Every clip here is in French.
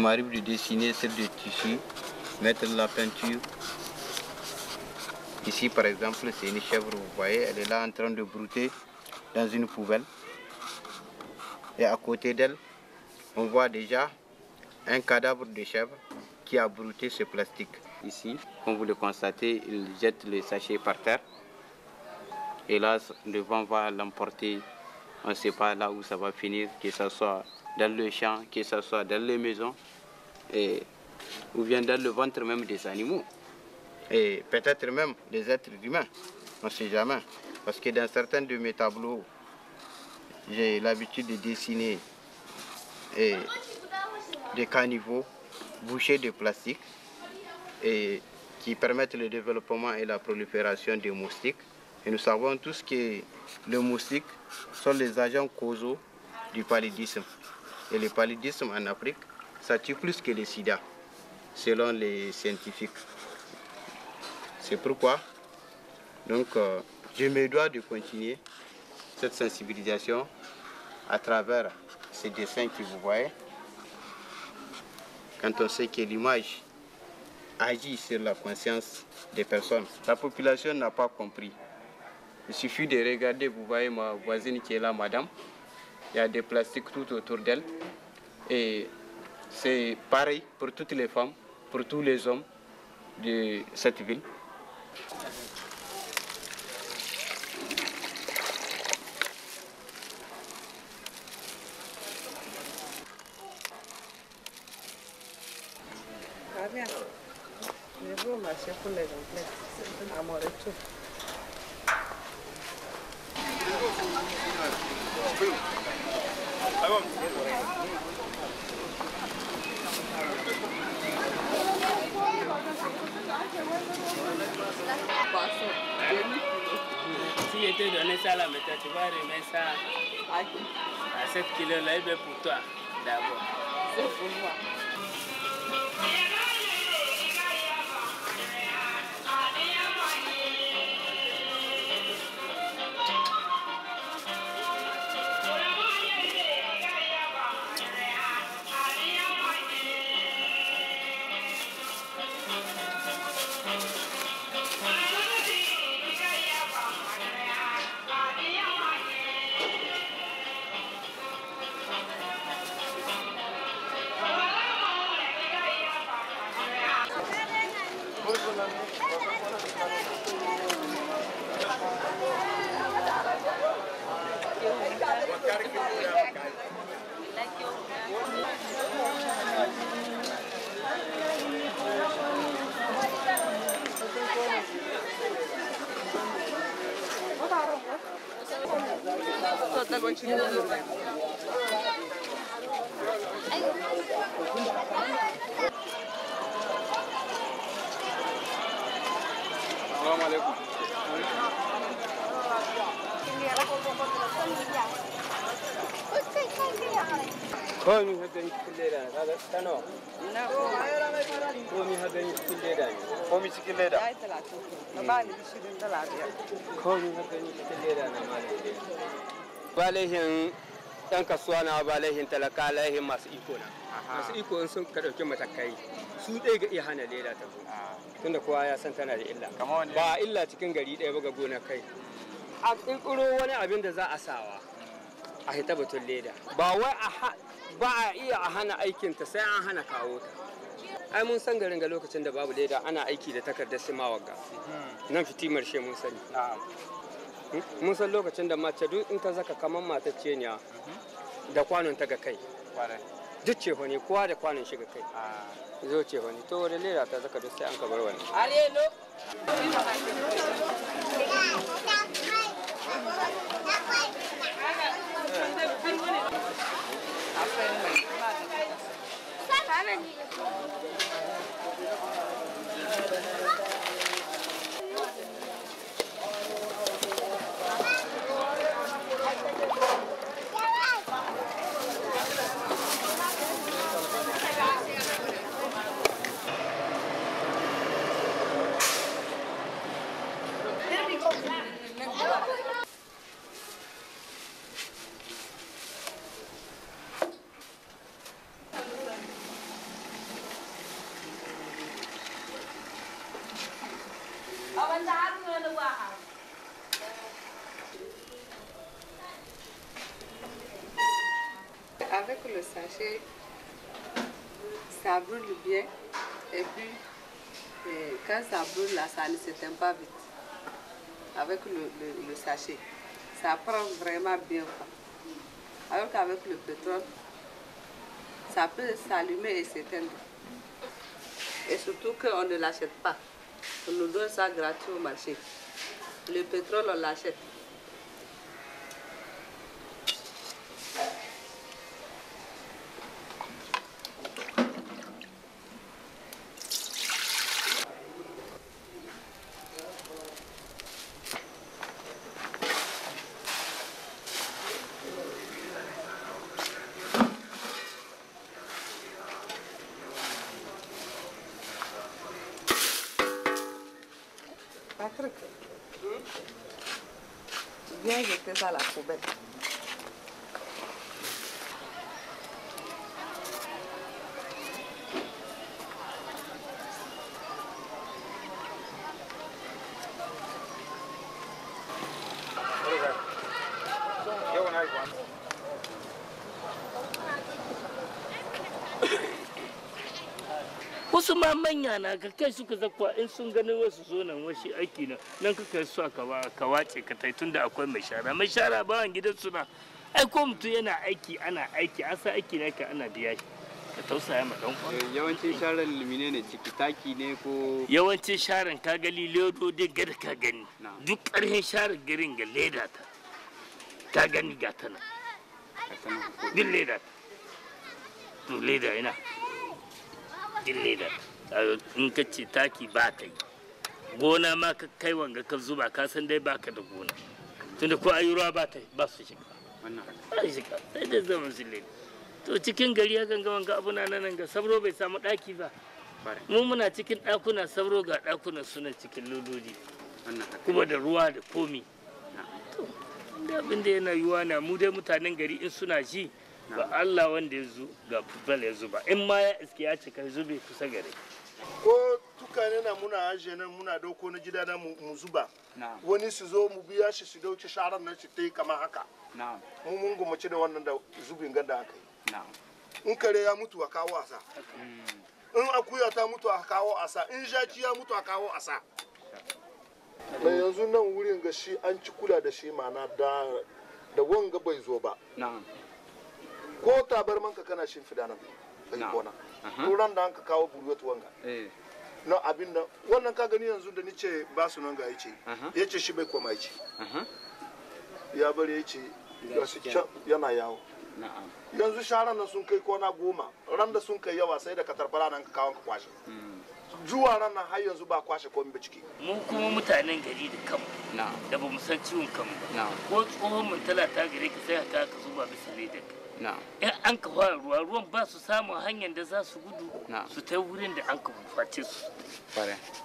m'arrive de dessiner sur des tissus, mettre la peinture. Ici par exemple, c'est une chèvre, vous voyez, elle est là en train de brouter dans une poubelle. Et à côté d'elle, on voit déjà un cadavre de chèvre qui a brouté ce plastique. Ici, comme vous le constatez, il jette les sachets par terre. Et là, le vent va l'emporter. On ne sait pas là où ça va finir, que ce soit dans le champ, que ce soit dans les maisons, ou bien dans le ventre même des animaux. Et peut-être même des êtres humains, on ne sait jamais. Parce que dans certains de mes tableaux, j'ai l'habitude de dessiner des caniveaux bouchés de plastique et qui permettent le développement et la prolifération des moustiques. Et nous savons tous que les moustiques sont les agents causaux du paludisme. Et le paludisme en Afrique, ça tue plus que le sida, selon les scientifiques. C'est pourquoi donc, je me dois de continuer cette sensibilisation à travers ces dessins que vous voyez. Quand on sait que l'image agit sur la conscience des personnes, la population n'a pas compris. Il suffit de regarder, vous voyez ma voisine qui est là, madame. Il y a des plastiques tout autour d'elle. Et c'est pareil pour toutes les femmes, pour tous les hommes de cette ville. Je vais marcher pour les emplettes à mon retour. Si je te donnais ça là, maintenant tu vas remettre ça à 7 kilos là, et pour toi d'abord. C'est pour moi. Assalamu alaikum. Komi hadani cikin leda ne, kaga tano. Komi hadani cikin leda ne. Komi cikin leda. Ya yi 30. Ba ni $20. Komi hadani cikin leda ne malami. Balehin ɗan kasuwa na balehin talaka laihin masu iko na. Masu iko in sun ka ɗauki matakai su ɗaya ga iya hana leda ta zo. Tunda kowa ya san tana da illa. Ba illa cikin gari ɗaya ba ga gona kai. A ƙirƙiro wani abin da za a sawa a hita batun leda. Ba wai ba a iya a hana aikinta sai an hana kawo ta. Ai mun san garin ga lokacin da babu leda ana aiki da takardar simawa ga. Nan fitimar she mun sani. Mun san lokacin da mace duk in ta zaka kaman matacce ne da kwanon ta ga kai. Duk ce ne kowa da kwanon shi ga kai. Zo ce ne to wani leda ta zaka duk sai an ka bar wani. Alelo. le sachet, ça brûle bien. Et puis, quand ça brûle là, ça ne s'éteint pas vite. Avec le sachet, ça prend vraiment bien. Alors qu'avec le pétrole, ça peut s'allumer et s'éteindre. Et surtout qu'on ne l'achète pas. On nous donne ça gratuit au marché. Le pétrole, on l'achète. Patrick, viens jeter ça à la poubelle. wasu ma manya na ga kai suka zakwa in sun gani wasu zo nan washi aiki nan ka kai su ka wace ka tai tunda akwai mai shara bawan gidan suna ai ko mutum yana aiki ana aiki an sa aiki ne ka ana biya shi ka tausaya ma dan uwa yawancin sharan limine ne ciki taki ne ko yawancin sharan ka ga ledo din ga da ka gani duk ƙarfin sharan garin ga leda ta ka gani ga ta nan din leda to leda ina leda in ka ce taki ba ka yi gona ma ka kai wanga ka zuba ka san dai baka da gona tunda ko ayi ruwa ba su shiga ba shiga sai da zaman su leda to cikin gari ya ganga wanga abu na nan ga sabro bai samu daki ba mu muna cikin dakuna sabro ga dakunan suna cikin lododi kuma da ruwa da komi to abin da yana yiwa na mu dai mutanen gari in suna ji ba Allah wanda ya zo ga fubal ya zuba in ma ya iske ya cika zube kusa gare ko tukane na muna ajiye nan muna dauko na gida na mu zuba wani su zo mu biya shi su dauki sharar nan su tai kamar haka mu mun gumace da wannan da zubin ganda aka yi in kare ya mutu a kawo asa in akuya ta mutu a kawo asa in jaki ya mutu a kawo asa da yanzu nan wurin ga shi an ci kula da shi mana da wanga bai zo ba ko tabarmanka kana shimfida nan bai kona turan da an ka kawo burwet wanga na abin da wannan ka gani yanzu da nice ba su nan ga yace yace shi bai koma yace ya bari yace yana yawo yanzu sharan nan sun kai kona 10 ran da sun kai yawa sai da katarbara nan ka kawo ka kwashe zuwa ran nan har yanzu ba kwashe komai ba ciki mu kuma mutanen gari da kanmu da ba mu san ciwon kanmu ba ko tsohon mun talata gare ka sai ka zuba bisa ledar in an ka fara ruwan ba su samun hanyar da za su gudu su ta wurin da an ka face su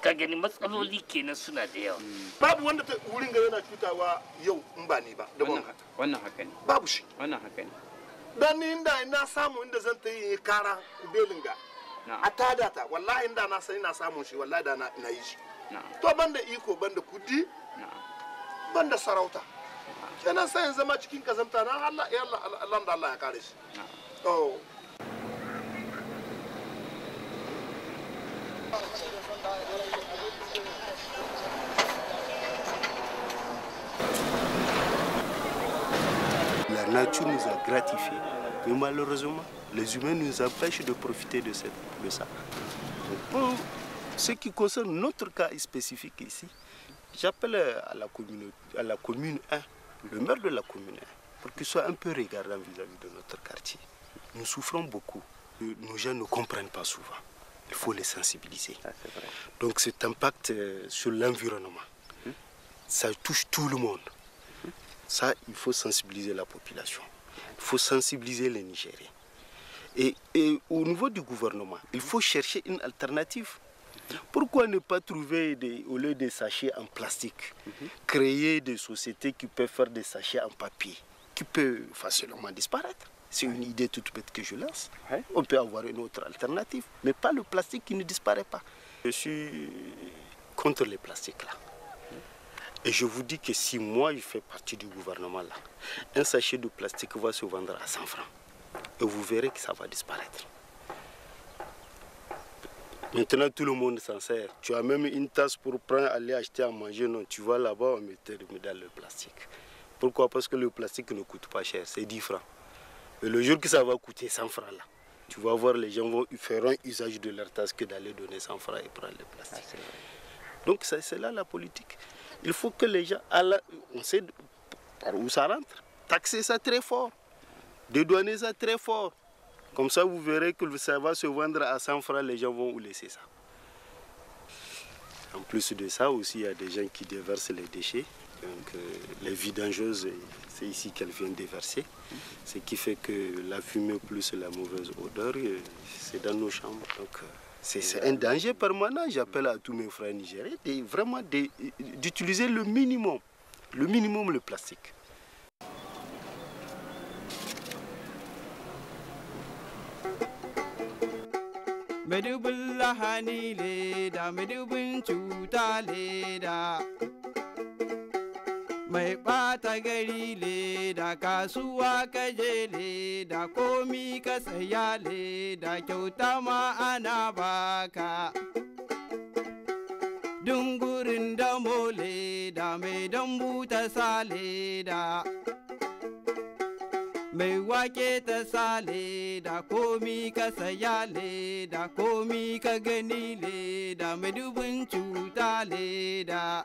ka gani matsaloli kenan suna da yawa babu wanda ta wurin ga yana cutawa yau in ba ni ba da wannan haka ne babu shi wannan haka ne dan ni inda ina samu inda zan ta yi kara kubelin ga a tada ta wallahi inda na sani na samun shi wallahi da na yi shi to banda iko banda kudi banda sarauta kenan sai zama cikin kazanta na Allah ya Allah da Allah ya kare shi to La nature nous a gratifiés, mais malheureusement, les humains nous empêchent de profiter de ça. Pour ce qui concerne notre cas spécifique ici, j'appelle à la commune 1, le maire de la commune 1, pour qu'il soit un peu regardant vis-à-vis de notre quartier. Nous souffrons beaucoup. Nos gens ne comprennent pas souvent. Il faut les sensibiliser. Donc cet impact sur l'environnement, ça touche tout le monde. Ça, il faut sensibiliser la population. Il faut sensibiliser les Nigériens. Et au niveau du gouvernement, il faut chercher une alternative. Pourquoi ne pas trouver, au lieu des sachets en plastique, créer des sociétés qui peuvent faire des sachets en papier, qui peuvent facilement disparaître? C'est une idée toute bête que je lance. On peut avoir une autre alternative, mais pas le plastique qui ne disparaît pas. Je suis contre les plastiques là. Et je vous dis que si moi je fais partie du gouvernement là, un sachet de plastique va se vendre à 100 francs. et vous verrez que ça va disparaître. Maintenant, tout le monde s'en sert. Tu as même une tasse pour prendre, aller acheter à manger. Non, tu vas là-bas, on met dans le plastique. Pourquoi? Parce que le plastique ne coûte pas cher, c'est 10 francs. Et le jour que ça va coûter 100 francs là, tu vas voir, les gens feront usage de leur tasse que d'aller donner 100 francs et prendre le plastique. Donc c'est là la politique. Il faut que les gens, on sait par où ça rentre, taxer ça très fort, dédouaner ça très fort. Comme ça, vous verrez que ça va se vendre à 100 francs, les gens vont où laisser ça. En plus de ça aussi, il y a des gens qui déversent les déchets. Donc les vidangeuses, c'est ici qu'elles viennent déverser. Ce qui fait que la fumée plus la mauvaise odeur, c'est dans nos chambres. Donc c'est un danger permanent. J'appelle à tous mes frères nigériens vraiment d'utiliser le minimum le plastique. Medubin lahani leda, medubin cuta leda. Mai ɓata gari leda, kasuwa kaje leda, komi ka saya leda, kyauta ma ana baka. Dungurin damo leda, mai dambu ta sa leda. Mai wake ta sa leda, komi ka saya leda, komi ka gani leda, mai dubin cuta leda.